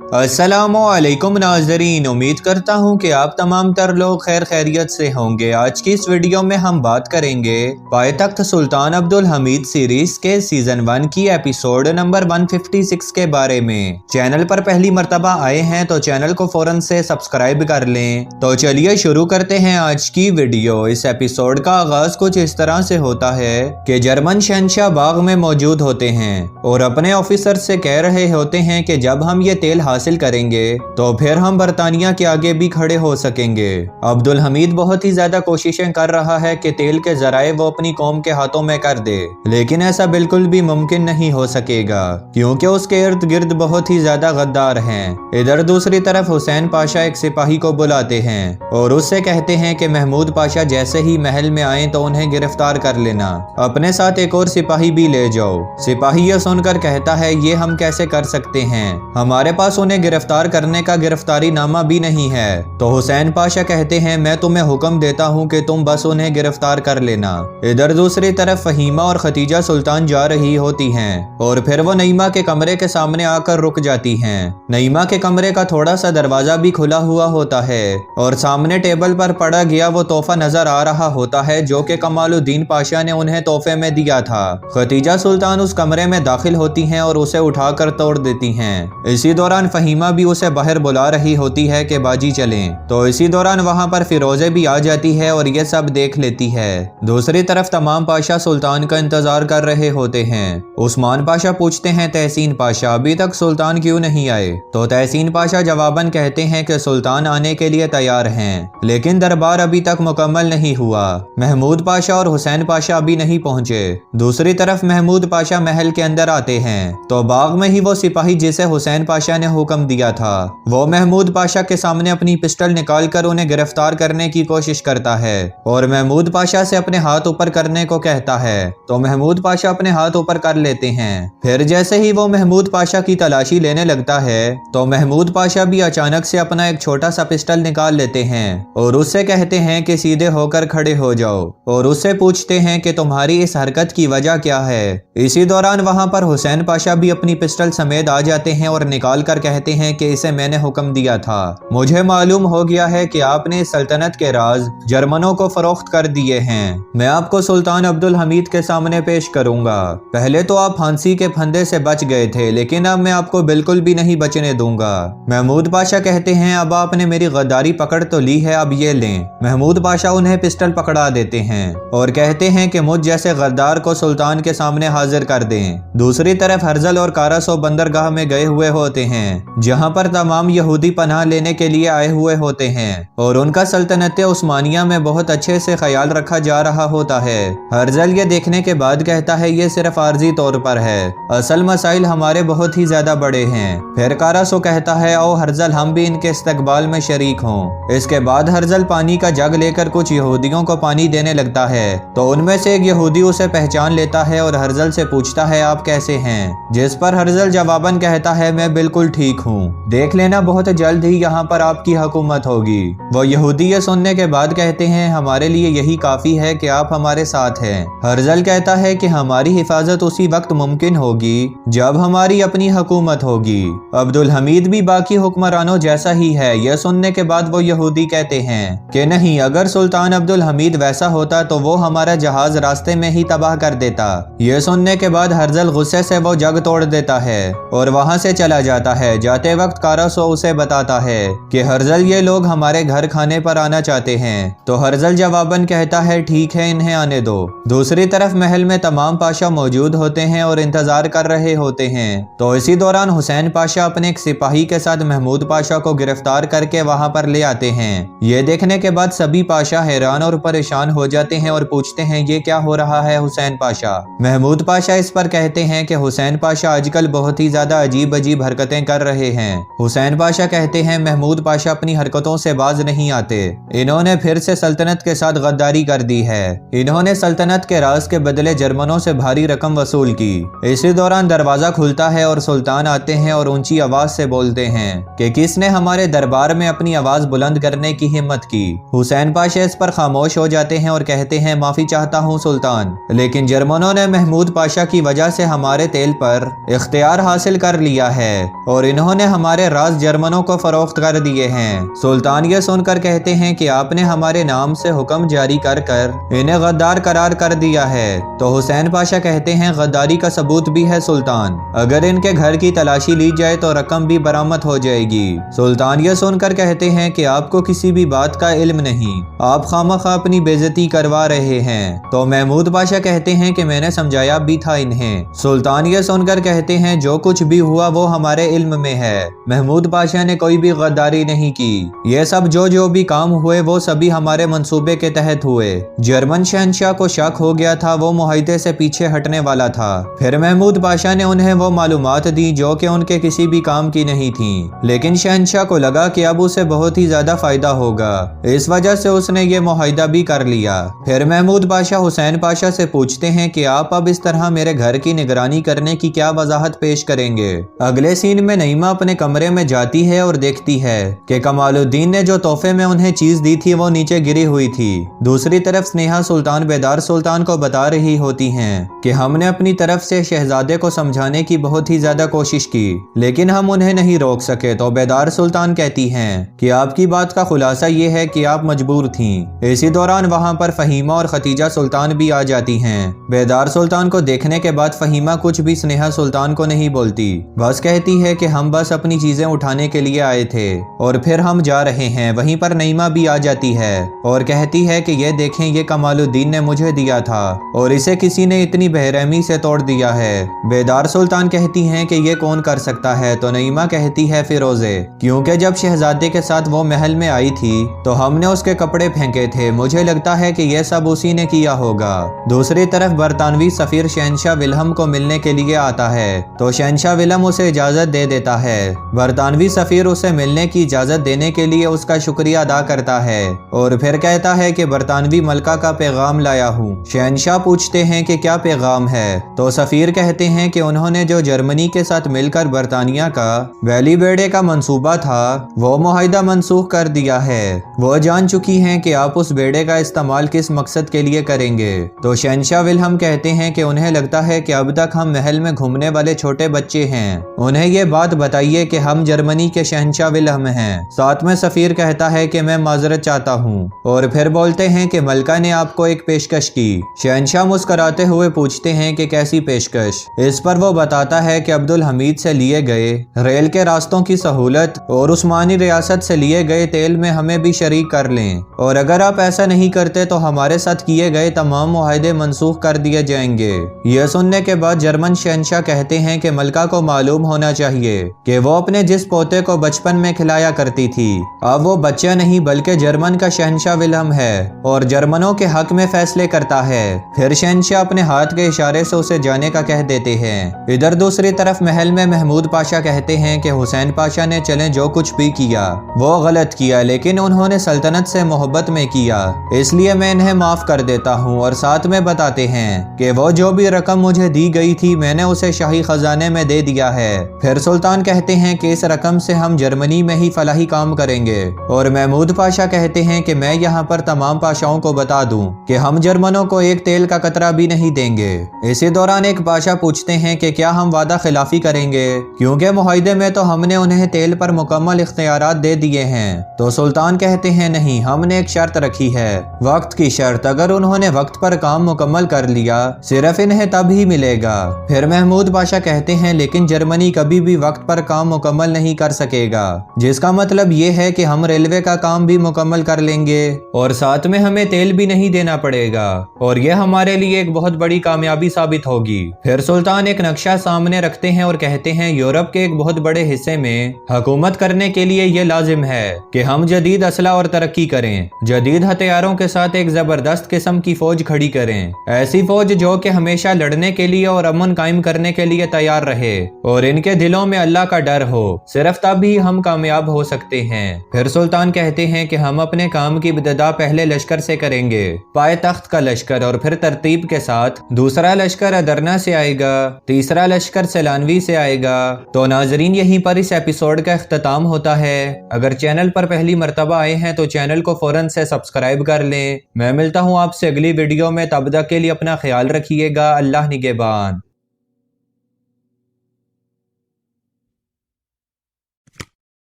अस्सलामुअलैकुम नाज़रीन, उम्मीद करता हूँ कि आप तमाम तर लोग खैर खैरियत से होंगे। आज की इस वीडियो में हम बात करेंगे पायतख्त सुल्तान अब्दुल हमीद सीरीज के सीजन 1 की एपिसोड नंबर 156 के बारे में। चैनल पर पहली मर्तबा आए हैं तो चैनल को फौरन से सब्सक्राइब कर लें। तो चलिए शुरू करते हैं आज की वीडियो। इस एपिसोड का आगाज कुछ इस तरह से होता है कि जर्मन शहंशाह बाग में मौजूद होते हैं और अपने ऑफिसर से कह रहे होते हैं कि जब हम ये तेल हासिल करेंगे तो फिर हम बरतानिया के आगे भी खड़े हो सकेंगे। अब्दुल हमीद बहुत ही ज्यादा कोशिशें कर रहा है कि तेल के जराए वो अपनी कौम के हाथों में कर दे, लेकिन ऐसा बिल्कुल भी मुमकिन नहीं हो सकेगा क्योंकि उसके इर्द गिर्द बहुत ही ज्यादा गद्दार हैं। इधर दूसरी तरफ हुसैन पाशा एक सिपाही को बुलाते हैं और उससे कहते हैं कि महमूद पाशा जैसे ही महल में आए तो उन्हें गिरफ्तार कर लेना, अपने साथ एक और सिपाही भी ले जाओ। सिपाही यह सुनकर कहता है ये हम कैसे कर सकते हैं, हमारे पास उन्हें गिरफ्तार करने का गिरफ्तारी नामा भी नहीं है। तो हुसैन पाशा कहते हैं मैं तुम्हें हुक्म देता हूं कि तुम बस उन्हें गिरफ्तार कर लेना। इधर दूसरी तरफ फहीमा और खतीजा सुल्तान जा रही होती हैं और फिर वो नईमा के कमरे के सामने आकर रुक जाती हैं। नईमा के कमरे का थोड़ा सा दरवाजा भी खुला हुआ होता है और सामने टेबल पर पड़ा गया वो तोहफा नजर आ रहा होता है जो कि कमालुद्दीन पाशा ने उन्हें तोहफे में दिया था। खतीजा सुल्तान उस कमरे में दाखिल होती हैं और उसे उठाकर तोड़ देती हैं। इसी दौरान फहीमा भी उसे बाहर बुला रही होती है कि बाजी चलें। तो इसी दौरान वहां पर फिरोजे भी आ जाती है और ये सब देख लेती है। दूसरी तरफ तमाम पाशा सुल्तान का इंतजार कर रहे होते हैं। उस्मान पाशा पूछते हैं तहसीन पाशा अभी तक सुल्तान क्यों नहीं आए। तो तहसीन पाशा जवाबन कहते हैं कि सुल्तान आने के लिए तैयार हैं, लेकिन दरबार अभी तक मुकम्मल नहीं हुआ। महमूद पाशा और हुसैन पाशा अभी नहीं पहुंचे। दूसरी तरफ महमूद पाशा महल के अंदर आते हैं तो बाग में ही वो सिपाही जिसे हुसैन पाशा ने हुक्म दिया था वो महमूद पाशा के सामने अपनी पिस्टल निकालकर उन्हें गिरफ्तार करने की कोशिश करता है और महमूद पाशा से अपने हाथ ऊपर करने को कहता है। तो महमूद पाशा अपने हाथ ऊपर कर लेते हैं। फिर जैसे ही वो महमूद पाशा की तलाशी लेने लगता है तो महमूद पाशा भी अचानक से अपना एक छोटा सा पिस्टल निकाल लेते हैं और उससे कहते हैं कि सीधे होकर खड़े हो जाओ और उससे पूछते हैं कि तुम्हारी इस हरकत की वजह क्या है। इसी दौरान वहां पर हुसैन पाशा भी अपनी पिस्टल समेत आ जाते हैं और निकाल कर कहते हैं कि इसे मैंने हुक्म दिया था। मुझे मालूम हो गया है कि आपने सल्तनत के राज जर्मनों को फरोख्त कर दिए हैं। मैं आपको सुल्तान अब्दुल हमीद के सामने पेश करूंगा। पहले तो आप फांसी के फंदे से बच गए थे, लेकिन अब मैं आपको बिल्कुल भी नहीं बचने दूंगा। महमूद पाशा कहते हैं अब आपने मेरी गद्दारी पकड़ तो ली है, अब ये लें। महमूद पाशा उन्हें पिस्टल पकड़ा देते हैं और कहते हैं कि मुझ जैसे गद्दार को सुल्तान के सामने हाजिर कर दें। दूसरी तरफ हर्जल और कारासो बंदरगाह में गए हुए होते हैं जहां पर तमाम यहूदी पनाह लेने के लिए आए हुए होते हैं और उनका सल्तनत उस्मानिया में बहुत अच्छे से ख्याल रखा जा रहा होता है। हर्जल ये देखने के बाद कहता है ये सिर्फ आर्जी तौर पर है, असल मसाइल हमारे बहुत ही ज्यादा बड़े हैं। फिर कारासो कहता है ओ हर्जल हम भी इनके इस्तकबाल में शरीक हों। इसके बाद हर्जल पानी का जग लेकर कुछ यहूदियों को पानी देने लगता है तो उनमें से एक यहूदी उसे पहचान लेता है और हर्जल से पूछता है आप कैसे हैं, जिस पर हर्जल जवाबन कहता है मैं बिल्कुल ठीक हूँ, देख लेना बहुत जल्द ही यहाँ पर आपकी हुकूमत होगी। वो यहूदी ये सुनने के बाद कहते हैं हमारे लिए यही काफी है कि आप हमारे साथ हैं। हर्जल कहता है कि हमारी हिफाजत उसी वक्त मुमकिन होगी जब हमारी अपनी हुकूमत होगी। अब्दुल हमीद भी बाकी हुक्मरानों जैसा ही है। यह सुनने के बाद वो यहूदी कहते हैं कि नहीं, अगर सुल्तान अब्दुल हमीद वैसा होता तो वो हमारा जहाज रास्ते में ही तबाह कर देता। यह सुनने के बाद हर्जल गुस्से से वो जग तोड़ देता है और वहां से चला जाता है। जाते वक्त कारासो उसे बताता है कि हर्जल ये लोग हमारे घर खाने पर आना चाहते हैं। तो हर्जल जवाबन कहता है ठीक है इन्हें आने दो। दूसरी तरफ महल में तमाम पाशा मौजूद होते हैं और इंतजार कर रहे होते हैं। तो इसी दौरान हुसैन पाशा अपने एक सिपाही के साथ महमूद पाशा को गिरफ्तार करके वहां पर ले आते हैं। ये देखने के बाद सभी पाशा हैरान और परेशान हो जाते हैं और पूछते हैं ये क्या हो रहा है हुसैन पाशा। महमूद पाशा इस पर कहते हैं कि हुसैन पाशा आजकल बहुत ही ज्यादा अजीब अजीब हरकतें कर रहे हैं। हुसैन पाशा कहते हैं महमूद पाशा अपनी हरकतों से बाज नहीं आते, इन्होंने फिर से सल्तनत के साथ गद्दारी कर दी है। इन्होंने सल्तनत के राज के बदले जर्मनों से भारी रकम वसूल की। इसी दौरान दरवाजा खुलता है और सुल्तान आते हैं और ऊंची आवाज से बोलते हैं कि किसने हमारे दरबार में अपनी आवाज बुलंद करने की हिम्मत की। हुसैन पाशा इस पर खामोश हो जाते हैं और कहते हैं माफी चाहता हूँ सुल्तान, लेकिन जर्मनों ने महमूद पाशा की वजह से हमारे तेल पर इख्तियार हासिल कर लिया है और انہوں نے ہمارے راز جرمنوں کو فروخت کر دیے ہیں۔ سلطان یہ سن کر کہتے ہیں کہ آپ نے ہمارے نام سے حکم جاری کر انہیں غدار قرار کر دیا ہے۔ تو حسین پاشا کہتے ہیں غداری کا ثبوت بھی ہے سلطان، اگر ان کے گھر کی تلاشی لی جائے تو رقم بھی برآمد ہو جائے گی۔ سلطان یہ سن کر کہتے ہیں کہ آپ کو کسی بھی بات کا علم نہیں، آپ خامخواہ اپنی بے عزتی کروا رہے ہیں۔ تو محمود پاشا کہتے ہیں کہ میں نے سمجھایا بھی تھا انہیں۔ سلطان یہ سن کر کہتے ہیں جو کچھ بھی ہوا وہ ہمارے علم میں ہے، محمود پاشا نے کوئی بھی غداری نہیں کی، یہ سب جو بھی کام ہوئے وہ سبھی ہمارے منصوبے کے تحت ہوئے۔ جرمن شہنشاہ کو شک ہو گیا تھا، وہ معاہدے سے پیچھے ہٹنے والا تھا۔ پھر محمود پاشا نے انہیں وہ معلومات دی جو کہ ان کے کسی بھی کام کی نہیں تھیں، لیکن شہنشاہ کو لگا کہ اب اسے بہت ہی زیادہ فائدہ ہوگا، اس وجہ سے اس نے یہ معاہدہ بھی کر لیا۔ پھر محمود پاشا حسین پاشا سے پوچھتے ہیں کہ آپ اب اس طرح میرے گھر کی نگرانی کرنے کی کیا وضاحت پیش کریں گے۔ اگلے سین میں نعیمہ اپنے کمرے میں جاتی ہے اور دیکھتی ہے کہ کمال الدین نے جو تحفے میں انہیں چیز دی تھی وہ نیچے گری ہوئی تھی۔ دوسری طرف سنیہا سلطان بیدار سلطان کو بتا رہی ہوتی ہیں کہ ہم نے اپنی طرف سے شہزادے کو سمجھانے کی بہت ہی زیادہ کوشش کی لیکن ہم انہیں نہیں روک سکے۔ تو بیدار سلطان کہتی ہیں کہ آپ کی بات کا خلاصہ یہ ہے کہ آپ مجبور تھیں۔ اسی دوران وہاں پر فہیمہ اور ختیجہ سلطان بھی آ جاتی ہیں۔ بیدار سلطان کو دیکھنے کے بعد فہیمہ کچھ بھی سنیہا سلطان کو نہیں بولتی، بس کہتی ہے کہ ہم بس اپنی چیزیں اٹھانے کے لیے آئے تھے اور پھر ہم جا رہے ہیں۔ وہیں پر نعیمہ بھی آ جاتی ہے اور کہتی ہے کہ یہ دیکھیں یہ کمال الدین نے مجھے دیا تھا اور اسے کسی نے اتنی بےرحمی سے توڑ دیا ہے۔ بیدار سلطان کہتی ہیں کہ یہ کون کر سکتا ہے؟ تو نعیمہ کہتی ہے فیروزے، کیونکہ جب شہزادے کے ساتھ وہ محل میں آئی تھی تو ہم نے اس کے کپڑے پھینکے تھے، مجھے لگتا ہے کہ یہ سب اسی نے کیا ہوگا۔ دوسری طرف برطانوی سفیر شہنشاہ ولہم کو ملنے کے لیے آتا ہے تو شہنشاہ ولہم اسے اجازت دے دیتا ہے۔ برطانوی سفیر اسے ملنے کی اجازت دینے کے لیے اس کا شکریہ ادا کرتا ہے اور پھر کہتا ہے کہ برطانوی ملکہ کا پیغام لایا ہوں۔ شہنشاہ پوچھتے ہیں کہ کیا پیغام ہے؟ تو سفیر کہتے ہیں کہ انہوں نے جو جرمنی کے ساتھ مل کر برطانیہ کا ویلی بیڑے کا منصوبہ تھا وہ معاہدہ منسوخ کر دیا ہے، وہ جان چکی ہیں کہ آپ اس بیڑے کا استعمال کس مقصد کے لیے کریں گے۔ تو شہنشاہ ولہم کہتے ہیں کہ انہیں لگتا ہے کہ اب تک ہم محل میں گھومنے والے چھوٹے بچے ہیں، انہیں یہ بات بتائیے کہ ہم جرمنی کے شہنشاہ ولہم ہیں۔ ساتھ میں سفیر کہتا ہے کہ میں معذرت چاہتا ہوں اور پھر بولتے ہیں کہ ملکہ نے آپ کو ایک پیشکش کی۔ شہنشاہ مسکراتے ہوئے پوچھتے ہیں کہ کیسی پیشکش؟ اس پر وہ بتاتا ہے کہ عبدالحمید سے لیے گئے ریل کے راستوں کی سہولت اور عثمانی ریاست سے لیے گئے تیل میں ہمیں بھی شریک کر لیں، اور اگر آپ ایسا نہیں کرتے تو ہمارے ساتھ کیے گئے تمام معاہدے منسوخ کر دیے جائیں گے۔ یہ سننے کے بعد جرمن شہنشاہ کہتے ہیں کہ ملکہ کو معلوم ہونا چاہیے کہ وہ اپنے جس پوتے کو بچپن میں کھلایا کرتی تھی اب وہ بچہ نہیں بلکہ جرمن کا شہنشاہ ولہم ہے اور جرمنوں کے حق میں فیصلے کرتا ہے۔ پھر شہنشاہ اپنے ہاتھ کے اشارے سے اسے جانے کا کہہ دیتے ہیں۔ ادھر دوسری طرف محل میں محمود پاشا کہتے ہیں کہ حسین پاشا نے چلیں جو کچھ بھی کیا وہ غلط کیا، لیکن انہوں نے سلطنت سے محبت میں کیا، اس لیے میں انہیں معاف کر دیتا ہوں۔ اور ساتھ میں بتاتے ہیں کہ وہ جو بھی رقم مجھے دی گئی تھی میں نے اسے شاہی خزانے میں دے دیا ہے۔ پھر سلطان کہتے ہیں کہ اس رقم سے ہم جرمنی میں ہی فلاحی کام کریں گے، اور محمود پاشا کہتے ہیں کہ میں یہاں پر تمام پاشاؤں کو بتا دوں کہ ہم جرمنوں کو ایک تیل کا قطرہ بھی نہیں دیں گے۔ اسی دوران ایک پاشا پوچھتے ہیں کہ کیا ہم وعدہ خلافی کریں گے، کیونکہ معاہدے میں تو ہم نے انہیں تیل پر مکمل اختیارات دے دیے ہیں۔ تو سلطان کہتے ہیں نہیں، ہم نے ایک شرط رکھی ہے، وقت کی شرط، اگر انہوں نے وقت پر کام مکمل کر لیا صرف انہیں تب ہی ملے گا۔ پھر محمود پاشا کہتے ہیں لیکن جرمنی کبھی بھی وقت پر کام مکمل نہیں کر سکے گا، جس کا مطلب یہ ہے کہ ہم ریلوے کا کام بھی مکمل کر لیں گے اور ساتھ میں ہمیں تیل بھی نہیں دینا پڑے گا، اور یہ ہمارے لیے ایک بہت بڑی کامیابی ثابت ہوگی۔ پھر سلطان ایک نقشہ سامنے رکھتے ہیں اور کہتے ہیں یورپ کے ایک بہت بڑے حصے میں حکومت کرنے کے لیے یہ لازم ہے کہ ہم جدید اسلحہ اور ترقی کریں، جدید ہتھیاروں کے ساتھ ایک زبردست قسم کی فوج کھڑی کریں، ایسی فوج جو کہ ہمیشہ لڑنے کے لیے اور امن قائم کرنے کے لیے تیار رہے اور ان کے دلوں میں اللہ کا ڈر ہو، صرف تب ہی ہم کامیاب ہو سکتے ہیں۔ پھر سلطان کہتے ہیں کہ ہم اپنے کام کی ابتدا پہلے لشکر سے کریں گے، پائے تخت کا لشکر، اور پھر ترتیب کے ساتھ دوسرا لشکر ادرنا سے آئے گا، تیسرا لشکر سیلانوی سے آئے گا۔ تو ناظرین یہیں پر اس ایپیسوڈ کا اختتام ہوتا ہے۔ اگر چینل پر پہلی مرتبہ آئے ہیں تو چینل کو فوراً سے سبسکرائب کر لیں۔ میں ملتا ہوں آپ سے اگلی ویڈیو میں، تب تک کے لیے اپنا خیال رکھیے گا۔ اللہ نگہبان۔